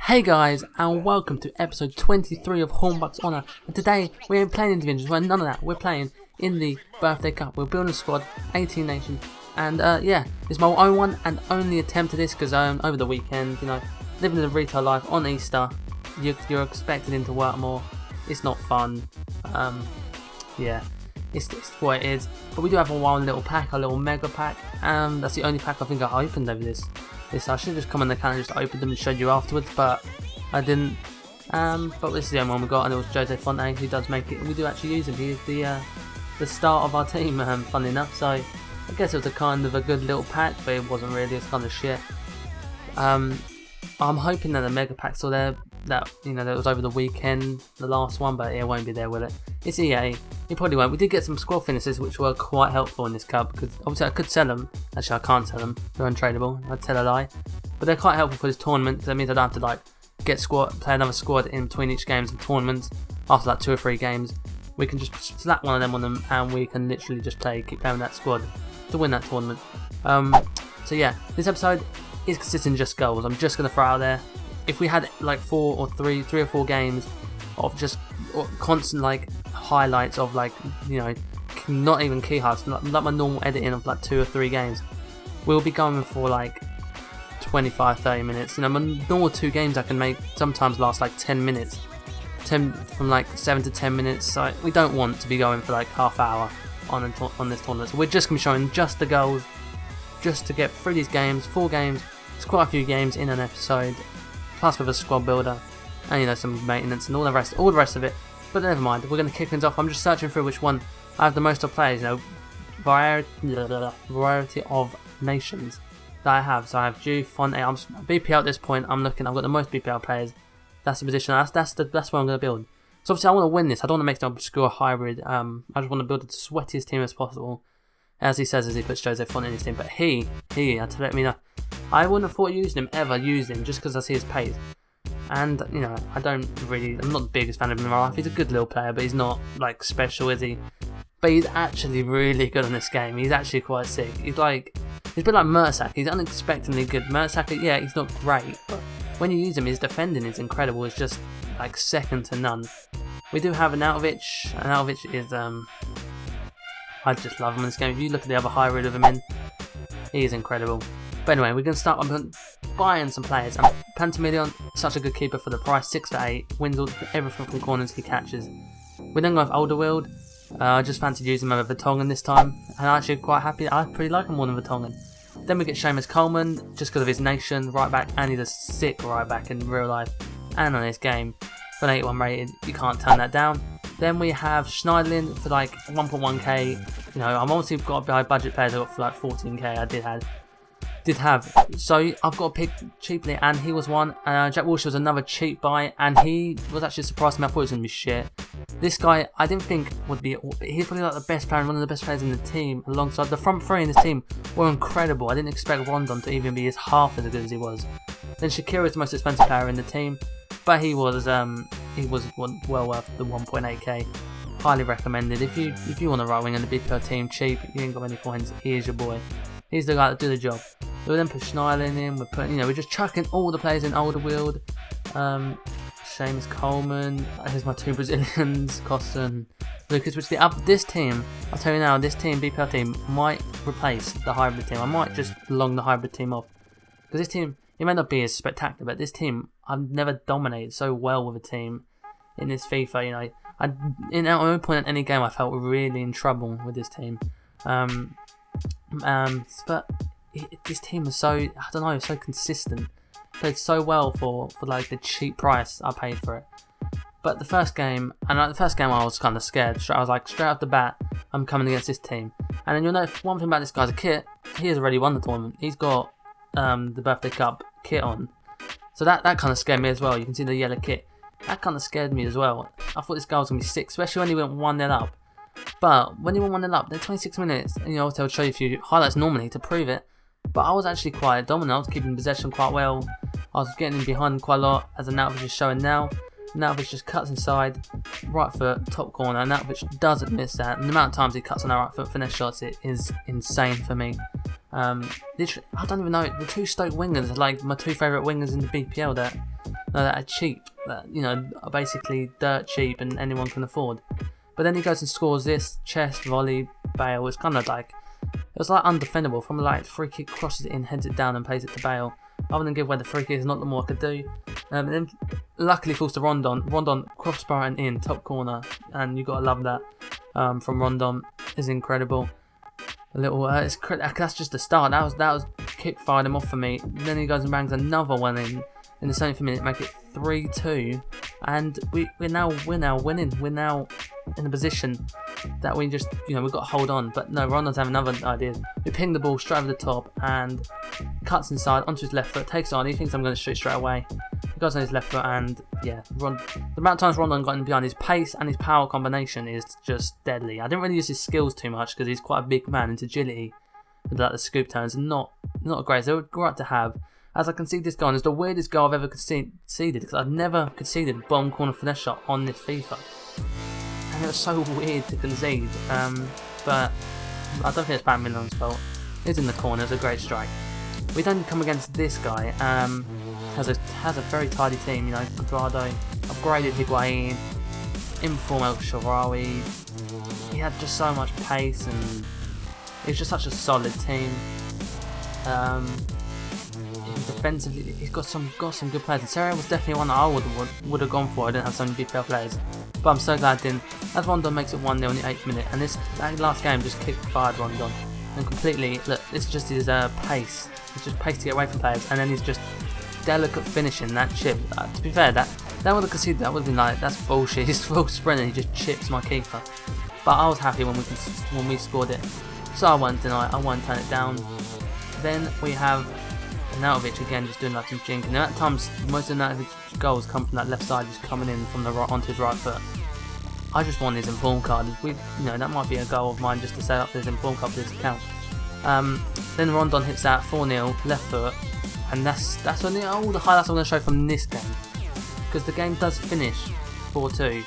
Hey guys, and welcome to episode 23 of HornBucks Honor. And today we ain't playing individuals, well, none of that. We're playing in the birthday cup. We're building a squad, 18 nations, and yeah, it's my own one and only attempt at this because over the weekend, you know, living the retail life on Easter, you're expected into work more. It's not fun. Yeah, it's what it is. But we do have one little pack, a little mega pack. That's the only pack I think I opened over this. I should have just come on the account and just opened them and showed you afterwards, but I didn't. But this is the only one we got, and it was Jose Fonte who does make it. We do actually use him. He is the start of our team, funnily enough. So I guess it was a kind of a good little pack, but it wasn't really. It's kind of shit. I'm hoping that the mega pack's still there. That that was over the weekend, the last one, but it won't be there, will it? It's EA. It probably won't. We did get some squad finishes which were quite helpful in this cup because obviously I could sell them. Actually, I can't sell them. They're untradeable. I'd tell a lie. But they're quite helpful for this tournament. That means I don't have to play another squad in between each games of tournaments. After like 2 or 3 games, we can just slap one of them on them, and we can literally just keep playing that squad to win that tournament. So yeah, this episode is consisting of just goals. I'm just gonna throw out there. If we had like 3 or 4 games of just constant highlights of not even key highlights, like my normal editing of 2 or 3 games, we'll be going for 25-30 minutes. My normal 2 games I can make sometimes last 10 minutes, from 7 to 10 minutes. So we don't want to be going for half hour on this tournament. So we're just gonna be showing just the goals, just to get through these games. 4 games. It's quite a few games in an episode. Plus with a squad builder and some maintenance and all the rest of it. But never mind, we're going to kick things off. I'm just searching through which one I have the most of players, variety of nations that I have. So I have Ju, Fonte. I'm BPL at this point. I've got the most BPL players. That's the position. That's what I'm going to build. So obviously I want to win this. I don't want to make an obscure hybrid. I just want to build the sweatiest team as possible, as he says as he puts Jose Fonte in his team. But he had to let me know. I wouldn't have thought using him just because I see his pace. And, I'm not the biggest fan of him in my life. He's a good little player, but he's not, special, is he? But he's actually really good on this game. He's actually quite sick. He's a bit like Mersak. He's unexpectedly good. Mersak, yeah, he's not great, but when you use him, his defending is incredible. It's just, second to none. We do have an Anautovic. Anautovic is, I just love him in this game. If you look at the other hybrid of him in, he is incredible. But anyway, we're going to start buying some players. And Pantamillion, such a good keeper for the price, 6 to 8, wins everything from corners he catches. We then go with Alderweireld. I just fancied using him over Vertonghen this time, and I'm actually quite happy. I pretty like him more than Vertonghen. Then we get Seamus Coleman, just because of his nation, right back, and he's a sick right back in real life and on his game. For an 81 rated, you can't turn that down. Then we have Schneiderlin for 1.1k. I'm obviously got behind budget players. I got for 14k. I did have. So I've got to pick cheaply, and he was one. Jack Wilshere was another cheap buy, and he was actually surprised me. I thought it was going to be shit. This guy, I didn't think would be. He's probably the best player, one of the best players in the team. Alongside the front 3 in this team were incredible. I didn't expect Rondon to even be half as good as he was. Then Shakira is the most expensive player in the team, but he was well worth the 1.8k. Highly recommended. If you want a right wing in the BPL team, cheap, you ain't got any coins. He is your boy. He's the guy that do the job. We'll then put Schneiderlin in. We're just chucking all the players in Alderweireld. Seamus Coleman. Here's my 2 Brazilians, Costa and Lucas. This team, I'll tell you now, this team, BPL team, might replace the hybrid team. I might just long the hybrid team off because this team, it may not be as spectacular, but this team, I've never dominated so well with a team in this FIFA. At no point in any game I felt really in trouble with this team. But this team was so, so consistent. Played so well for the cheap price I paid for it. But the first game I was kind of scared. I was straight off the bat, I'm coming against this team. And then you'll know one thing about this guy's kit. He has already won the tournament. He's got the birthday cup kit on. So that kind of scared me as well. You can see the yellow kit. That kind of scared me as well. I thought this guy was going to be sick, especially when he went 1-0 up. But when you went 1-0 up, they're 26 minutes. And they'll show you a few highlights normally to prove it. But I was actually quite dominant. I was keeping possession quite well. I was getting in behind quite a lot, as Anautovic is showing now. Anautovic just cuts inside, right foot, top corner. Anautovic doesn't miss that. And the amount of times he cuts on that right foot finesse shots, it is insane for me. Literally, I don't even know. The 2 Stoke wingers are my 2 favourite wingers in the BPL. That that are cheap, that are basically dirt cheap and anyone can afford. But then he goes and scores this chest volley Bale. It's kind of like, it was like undefendable. From like free kick, crosses it in, heads it down and plays it to Bale. Other than give away the free kick, there's not the more I could do. And then luckily falls to Rondon. Rondon crossbar and in, top corner, and you gotta love that from Rondon. Is incredible. A little, that's just the start. That was kick fired him off for me. Then he goes and bangs another one in the 70th minute, make it 3-2, and we're now winning. We're now in a position that we just we've got to hold on. But no, Rondon's having another idea. We ping the ball straight over the top and cuts inside onto his left foot, takes on. He thinks I'm going to shoot straight away. He goes on his left foot, and yeah, the amount of times Rondon got in behind, his pace and his power combination is just deadly. I didn't really use his skills too much because he's quite a big man. His agility with like the scoop turns and not great. They were great to have. As I concede this goal, and it's the weirdest goal I've ever conceded because I've never conceded bottom corner finesse shot on this FIFA. And it was so weird to concede, but I don't think it's Pat Milan's fault. It's in the corner, it's a great strike. We then come against this guy, has a very tidy team, Quadrado, upgraded Higuain, informal Sharawi. He had just so much pace and it's just such a solid team. Defensively, he's got some good players. And Serie was definitely one that I would have gone for. I didn't have so many BPL players, but I'm so glad I didn't. As Rondon makes it 1-0 in the 8th minute, and that last game just kick-fired Rondon, and completely. Look, it's just his pace. It's just pace to get away from players, and then he's just delicate finishing that chip. To be fair, that would have conceded. That would have been like, that's bullshit. He's full sprint and he just chips my keeper. But I was happy when we scored it, so I won't deny it. I won't turn it down. Then we have Arnautovic again, just doing like some jinking. And at times, most of Arnautovic's goals come from that left side, just coming in from the right onto his right foot. I just want his inform card. That might be a goal of mine just to set up his inform card for this account. Then Rondon hits that 4-0 left foot, and that's only all the highlights I'm going to show from this game, because the game does finish 4-2,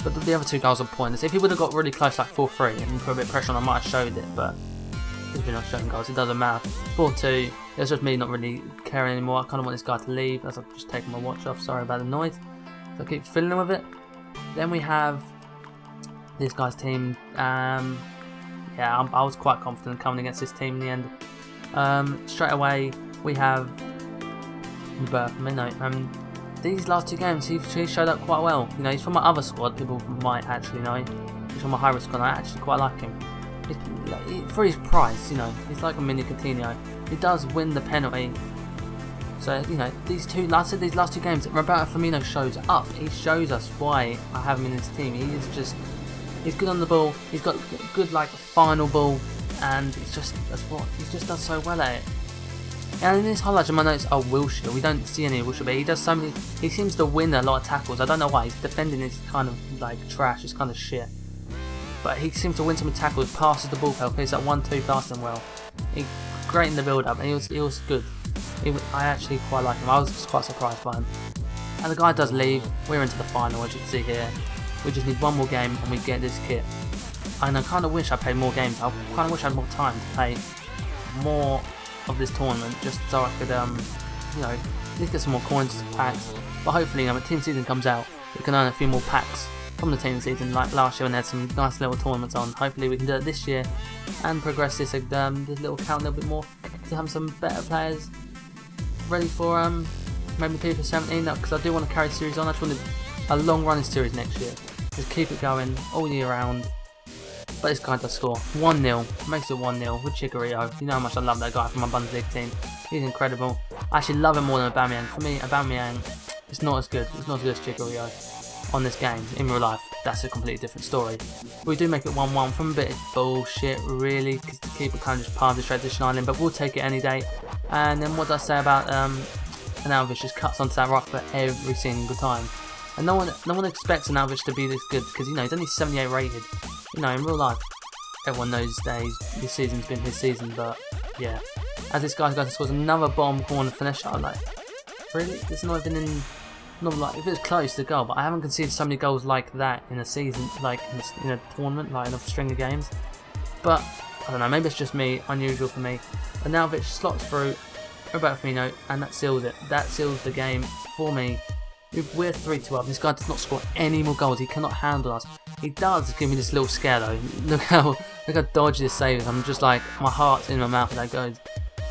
but the other two goals are pointless. If he would have got really close, like 4-3, and put a bit of pressure on, I might have showed it, but because we're not showing goals, it doesn't matter. 4-2. It's just me not really caring anymore. I kind of want this guy to leave, as I've just taken my watch off. Sorry about the noise. So I keep fiddling with it. Then we have this guy's team. I was quite confident coming against this team in the end. Straight away, we have these last two games, he showed up quite well. He's from my other squad. People might actually know. He's from my high risk squad. I actually quite like him. For his price, he's like a mini Coutinho. He does win the penalty. So, these last two games, Roberto Firmino shows up. He shows us why I have him in this team. He's good on the ball. He's got good final ball, and he just does so well at it. And in his highlights in my notes are Wilshere. We don't see any Wilshere, but he does so many. He seems to win a lot of tackles. I don't know why. His defending is kind of like trash. It's kind of shit. But he seems to win some tackles, passes the ball well, plays that 1-2 passing well. He's great in the build-up, and he was good. I actually quite like him. I was just quite surprised by him. And the guy does leave. We're into the final, as you can see here. We just need one more game, and we get this kit. And I kind of wish I played more games. I kind of wish I had more time to play more of this tournament, just so I could, at least get some more coins and packs. But hopefully, when team season comes out, we can earn a few more packs from the team season, like last year when they had some nice little tournaments on. Hopefully we can do it this year and progress this little account a little bit more to have some better players ready for maybe FIFA 17, because I do want to carry the series on. I just want a long running series next year. Just keep it going all year round. But this guy does score 1-0, makes it 1-0 with Chicharito. You know how much I love that guy from my Bundesliga team. He's incredible. I actually love him more than Aubameyang. For me, Aubameyang, it's not as good. It's not as good as Chicharito on this game. In real life, that's a completely different story. But we do make it 1-1 from a bit of bullshit, really, because the keeper kind of just palms the transition island, but we'll take it any day. And then what did I say about Arnautovic just cuts onto that right foot every single time. And no one expects Arnautovic to be this good, because he's only 78 rated. In real life, everyone knows that this season's been his season, but yeah. As this guy goes and scores another bottom corner finish shot, really? It's not even in. If it's close to goal, but I haven't conceded so many goals like that in a season, in a tournament, in a string of games. But I don't know, maybe it's just me, unusual for me. And now Arnautovic slots through Roberto Firmino, and that seals it. That seals the game for me. We're 3-2 up. This guy does not score any more goals. He cannot handle us. He does give me this little scare though. Look how dodgy this save is. I'm just like, my heart's in my mouth as that goes.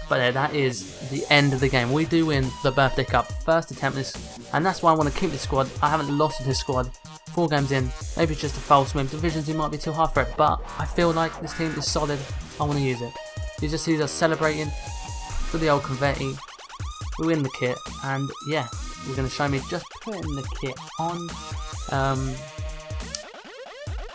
But yeah, that is the end of the game. We do win the Birthday Cup, first attempt this, and that's why I want to keep this squad. I haven't lost in this squad. 4 games in, maybe it's just a false win. Divisions, might be too hard for it, but I feel like this team is solid. I want to use it. You just see us celebrating for the old confetti. We win the kit, and yeah, we're going to show me just putting the kit on.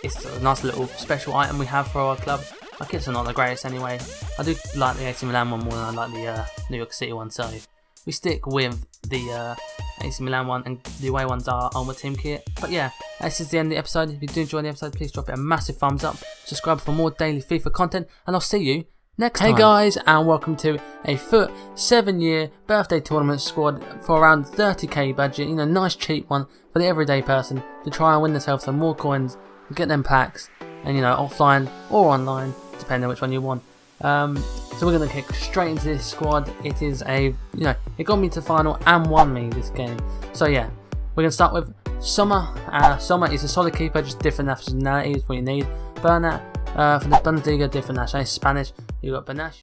It's a nice little special item we have for our club. Our kits are not the greatest anyway. I do like the AC Milan one more than I like the New York City one, so we stick with the AC Milan one, and the away ones are Ultimate Team kit. But yeah, this is the end of the episode. If you do enjoy the episode, please drop it a massive thumbs up, subscribe for more daily FIFA content, and I'll see you next time. Hey guys, and welcome to a FUT 7-year birthday tournament squad for around 30k budget. You know, nice cheap one for the everyday person to try and win themselves some more coins, get them packs, and you know, offline or online, depending on which one you want. So we're going to kick straight into this squad. It is a, it got me to final and won me this game. So yeah, we're going to start with Sommer. Sommer is a solid keeper, just different nationalities, what you need. Bernat, for the Bundesliga, different nationality, Spanish. You got Benash.